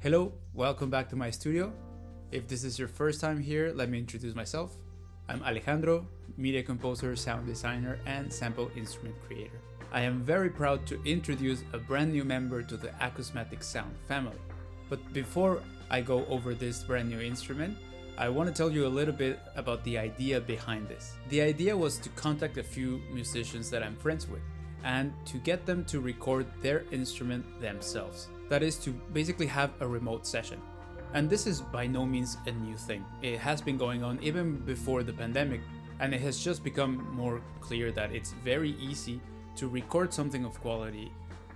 Hello, welcome back to my studio. If this is your first time here, let me introduce myself. I'm Alejandro, media composer, sound designer, and sample instrument creator. I am very proud to introduce a brand new member to the Acousmatic Sound family. But before I go over this brand new instrument, I want to tell you a little bit about the idea behind this. The idea was to contact a few musicians that I'm friends with and to get them to record their instrument themselves. That is to basically have a remote session. And this is by no means a new thing. It has been going on even before the pandemic, and it has just become more clear that it's very easy to record something of quality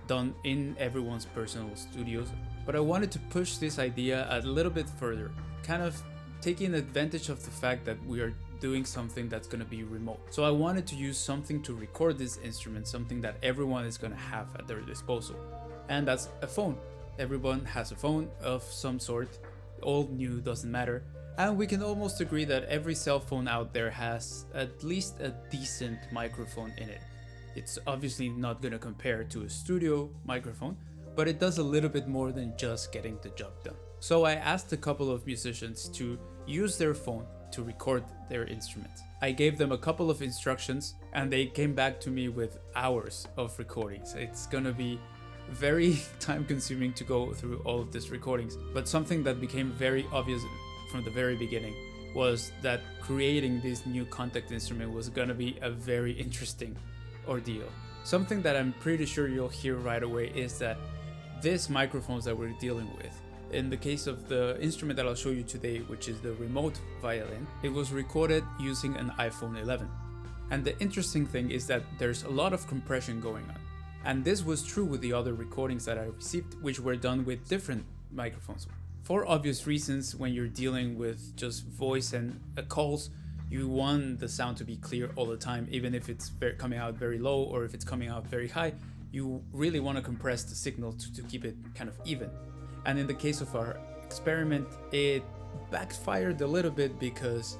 done in everyone's personal studios. But I wanted to push this idea a little bit further, kind of taking advantage of the fact that we are doing something that's going to be remote. So I wanted to use something to record this instrument, something that everyone is going to have at their disposal. And that's a phone. Everyone has a phone of some sort, old, new, doesn't matter. And we can almost agree that every cell phone out there has at least a decent microphone in it. It's obviously not going to compare to a studio microphone, but it does a little bit more than just getting the job done. So I asked a couple of musicians to use their phone to record their instruments. I gave them a couple of instructions and they came back to me with hours of recordings. It's gonna be very time consuming to go through all of these recordings, but something that became very obvious from the very beginning was that creating this new Kontakt instrument was gonna be a very interesting ordeal. Something that I'm pretty sure you'll hear right away is that these microphones that we're dealing with, in the case of the instrument that I'll show you today, which is the Remote Violin, it was recorded using an iPhone 11. And the interesting thing is that there's a lot of compression going on. And this was true with the other recordings that I received, which were done with different microphones. For obvious reasons, when you're dealing with just voice and calls, you want the sound to be clear all the time, even if it's coming out very low or if it's coming out very high. You really want to compress the signal to keep it kind of even. And in the case of our experiment, it backfired a little bit because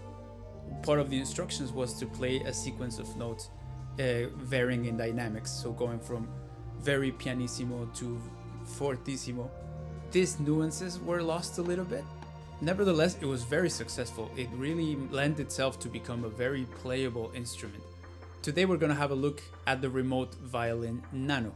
part of the instructions was to play a sequence of notes varying in dynamics, so going from very pianissimo to fortissimo. These nuances were lost a little bit. Nevertheless, it was very successful. It really lent itself to become a very playable instrument. Today we're going to have a look at the Remote Violin Nano.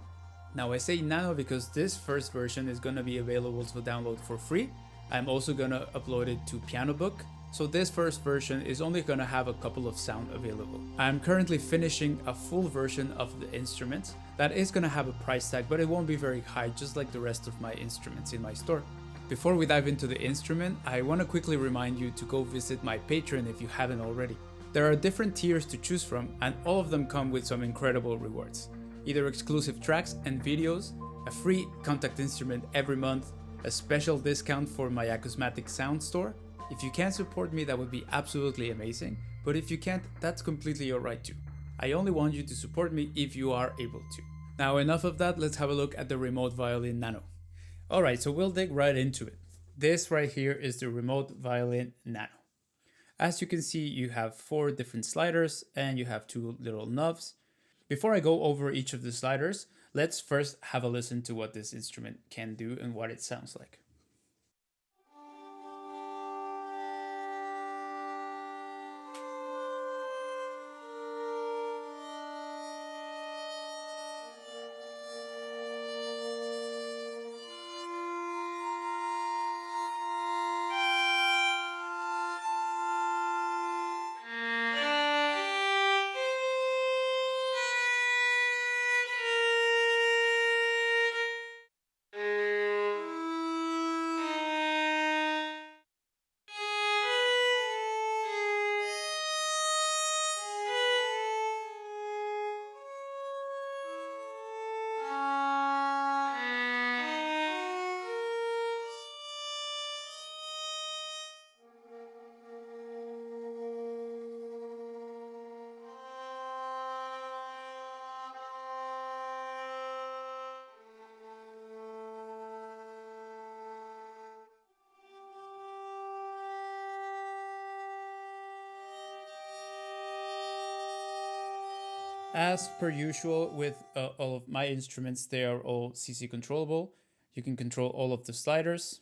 Now I say Nano because this first version is going to be available to download for free. I'm also going to upload it to Piano Book. So this first version is only going to have a couple of sound available. I'm currently finishing a full version of the instruments that is going to have a price tag, but it won't be very high, just like the rest of my instruments in my store. Before we dive into the instrument, I want to quickly remind you to go visit my Patreon if you haven't already. There are different tiers to choose from, and all of them come with some incredible rewards. Either exclusive tracks and videos, a free Kontakt instrument every month, a special discount for my Acousmatic Sounds store. If you can support me, that would be absolutely amazing, but if you can't, that's completely alright too. I only want you to support me if you are able to. Now enough of that, let's have a look at the Remote Violin Nano. Alright, so we'll dig right into it. This right here is the Remote Violin Nano. As you can see, you have 4 different sliders and you have 2 little knobs. Before I go over each of the sliders, let's first have a listen to what this instrument can do and what it sounds like. As per usual with all of my instruments, they are all CC controllable. You can control all of the sliders.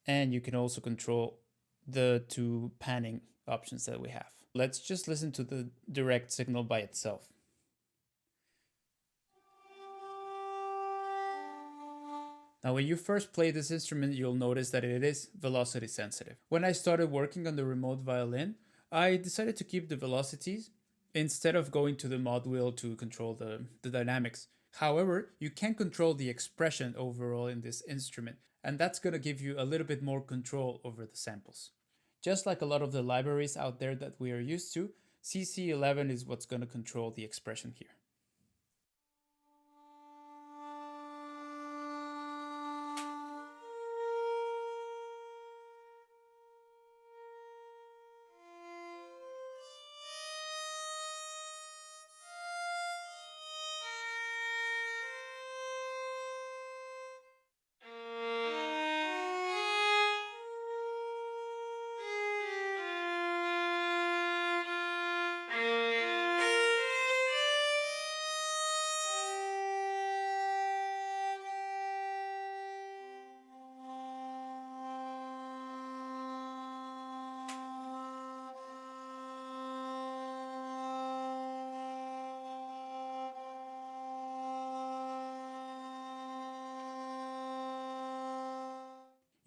And you can also control the two panning options that we have. Let's just listen to the direct signal by itself. Now, when you first play this instrument, you'll notice that it is velocity sensitive. When I started working on the remote violin, I decided to keep the velocities instead of going to the mod wheel to control the dynamics. However, you can control the expression overall in this instrument, and that's going to give you a little bit more control over the samples. Just like a lot of the libraries out there that we are used to, CC11 is what's going to control the expression here.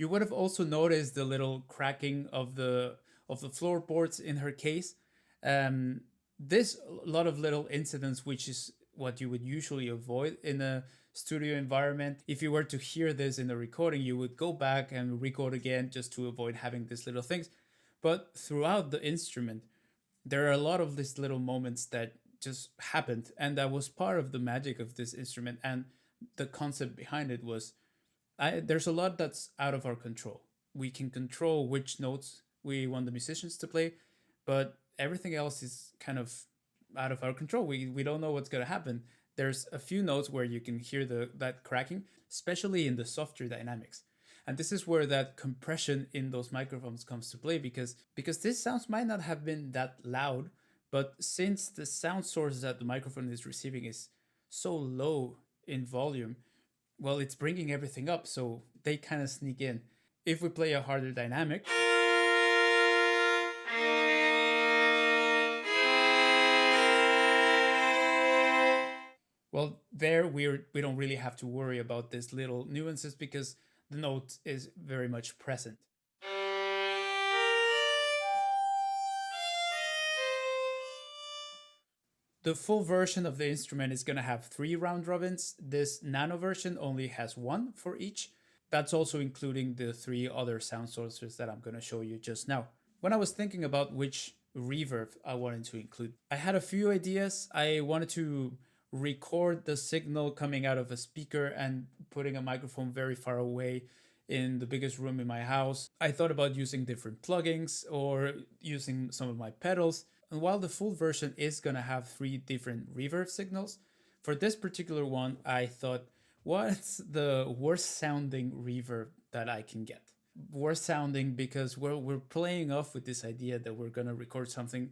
You would have also noticed the little cracking of the floorboards in her case. This lot of little incidents, which is what you would usually avoid in a studio environment. If you were to hear this in a recording, you would go back and record again just to avoid having these little things. But throughout the instrument, there are a lot of these little moments that just happened, and that was part of the magic of this instrument. And the concept behind it was there's a lot that's out of our control. We can control which notes we want the musicians to play, but everything else is kind of out of our control. We don't know what's going to happen. There's a few notes where you can hear that cracking, especially in the softer dynamics. And this is where that compression in those microphones comes to play because these sounds might not have been that loud, but since the sound source that the microphone is receiving is so low in volume, well, it's bringing everything up, so they kind of sneak in. If we play a harder dynamic, well, there we don't really have to worry about these little nuances because the note is very much present. The full version of the instrument is going to have 3 round robins. This nano version only has 1 for each. That's also including the 3 other sound sources that I'm going to show you just now. When I was thinking about which reverb I wanted to include, I had a few ideas. I wanted to record the signal coming out of a speaker and putting a microphone very far away in the biggest room in my house. I thought about using different plugins or using some of my pedals. And while the full version is going to have 3 different reverb signals, for this particular one, I thought, what's the worst sounding reverb that I can get? Worst sounding because we're playing off with this idea that we're going to record something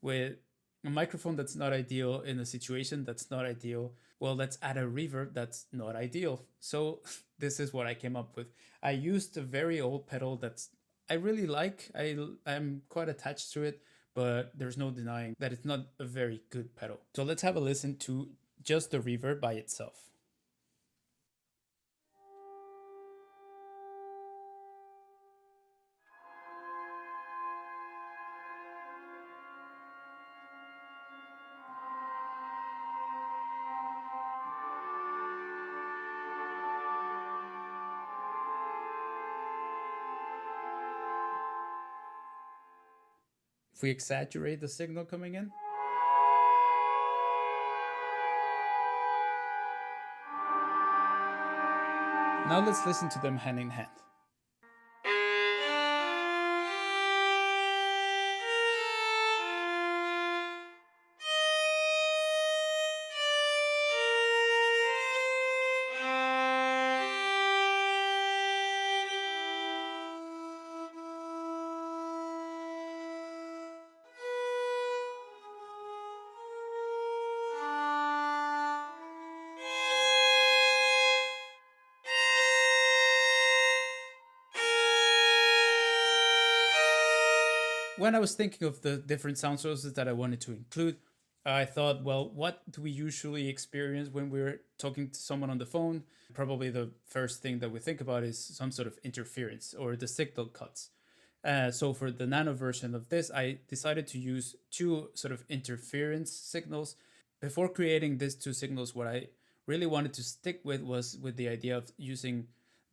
with a microphone that's not ideal in a situation that's not ideal. Well, let's add a reverb that's not ideal. So this is what I came up with. I used a very old pedal that's I really like. I'm quite attached to it, but there's no denying that it's not a very good pedal. So let's have a listen to just the reverb by itself. If we exaggerate the signal coming in, now let's listen to them hand in hand. When I was thinking of the different sound sources that I wanted to include, I thought, well, what do we usually experience when we're talking to someone on the phone? Probably the first thing that we think about is some sort of interference or the signal cuts. So for the nano version of this, I decided to use two sort of interference signals. Before creating these two signals, what I really wanted to stick with was with the idea of using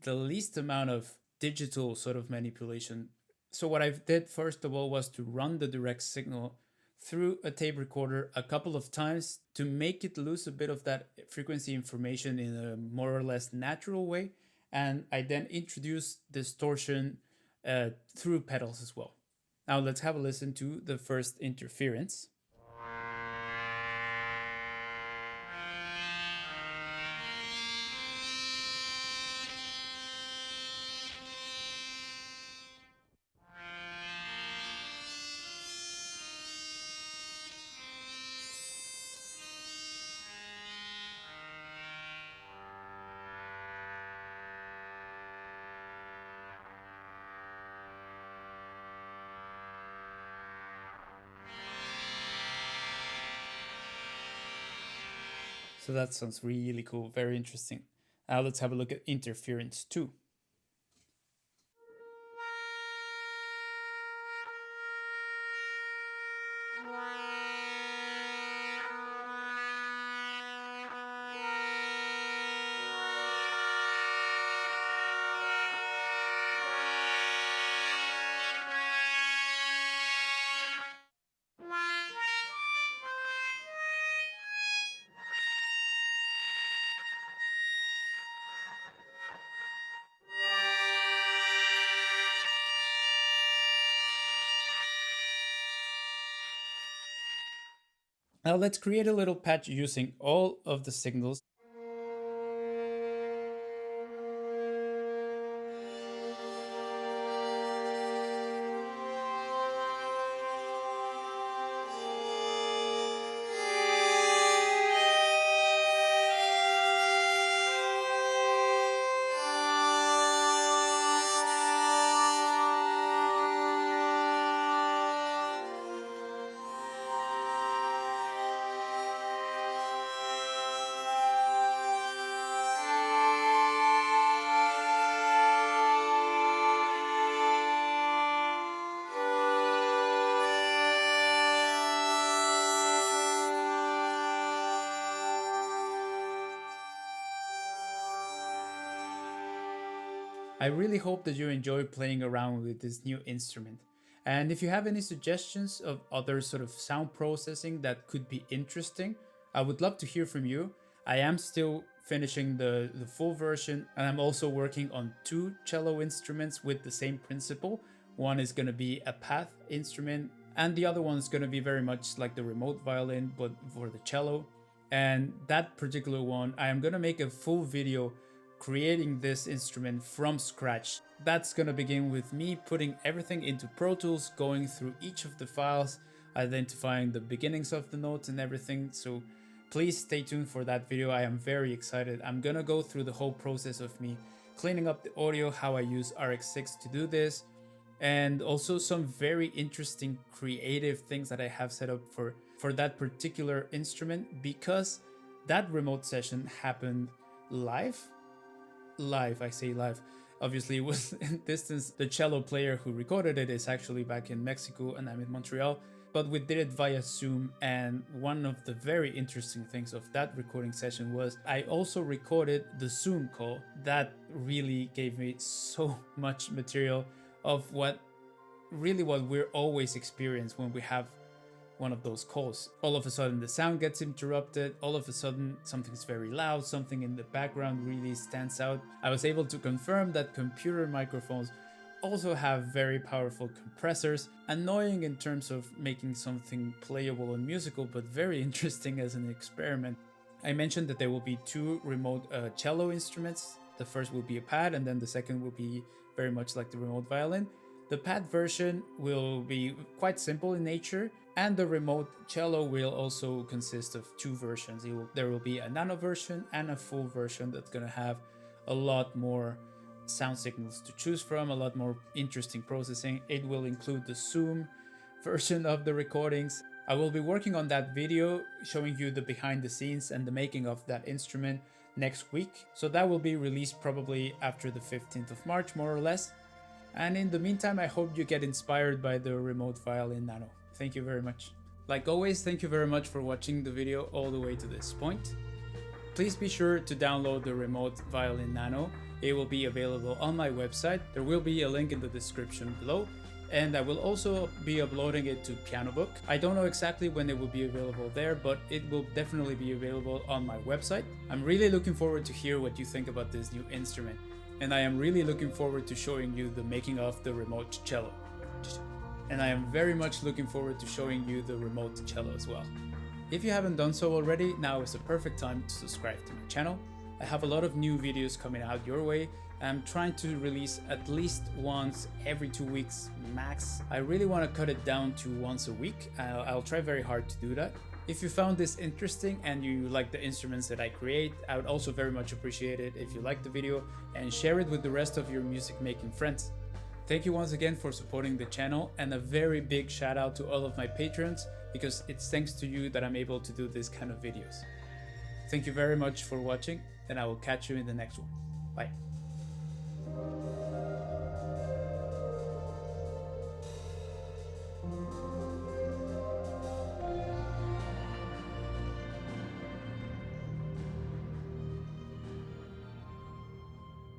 the least amount of digital sort of manipulation. So what I did first of all was to run the direct signal through a tape recorder a couple of times to make it lose a bit of that frequency information in a more or less natural way. And I then introduced distortion through pedals as well. Now let's have a listen to the first interference. So that sounds really cool, very interesting. Now let's have a look at interference 2. Now let's create a little patch using all of the signals. I really hope that you enjoy playing around with this new instrument. And if you have any suggestions of other sort of sound processing that could be interesting, I would love to hear from you. I am still finishing the full version, and I'm also working on two cello instruments with the same principle. One is going to be a path instrument, and the other one is going to be very much like the remote violin, but for the cello. And that particular one, I am going to make a full video creating this instrument from scratch. That's gonna begin with me putting everything into Pro Tools, going through each of the files, identifying the beginnings of the notes and everything. So please stay tuned for that video. I am very excited. I'm gonna go through the whole process of me cleaning up the audio, how I use RX6 to do this, and also some very interesting creative things that I have set up for that particular instrument, because that remote session happened live. I say live, obviously it was in distance. The cello player who recorded it is actually back in Mexico and I'm in Montreal, but we did it via Zoom. And one of the very interesting things of that recording session was I also recorded the Zoom call. That really gave me so much material of what we're always experience when we have one of those calls. All of a sudden the sound gets interrupted, all of a sudden something's very loud, something in the background really stands out. I was able to confirm that computer microphones also have very powerful compressors, annoying in terms of making something playable and musical, but very interesting as an experiment. I mentioned that there will be two remote cello instruments. The first will be a pad, and then the second will be very much like the remote violin. The pad version will be quite simple in nature, and the remote cello will also consist of two versions. There will be a nano version and a full version that's going to have a lot more sound signals to choose from, a lot more interesting processing. It will include the zoom, version of the recordings. I will be working on that video showing you the behind the scenes and the making of that instrument next week. So that will be released probably after the 15th of March, more or less. And in the meantime, I hope you get inspired by the Remote Violin Nano. Thank you very much. Like always, thank you very much for watching the video all the way to this point. Please be sure to download the Remote Violin Nano. It will be available on my website. There will be a link in the description below. And I will also be uploading it to Pianobook. I don't know exactly when it will be available there, but it will definitely be available on my website. I'm really looking forward to hear what you think about this new instrument. And I am really looking forward to showing you the making of the remote cello. And I am very much looking forward to showing you the remote cello as well. If you haven't done so already, now is the perfect time to subscribe to my channel. I have a lot of new videos coming out your way. I'm trying to release at least once every 2 weeks max. I really want to cut it down to once a week. I'll try very hard to do that. If you found this interesting and you like the instruments that I create, I would also very much appreciate it if you like the video and share it with the rest of your music making friends. Thank you once again for supporting the channel, and a very big shout out to all of my patrons, because it's thanks to you that I'm able to do this kind of videos. Thank you very much for watching, and I will catch you in the next one. Bye.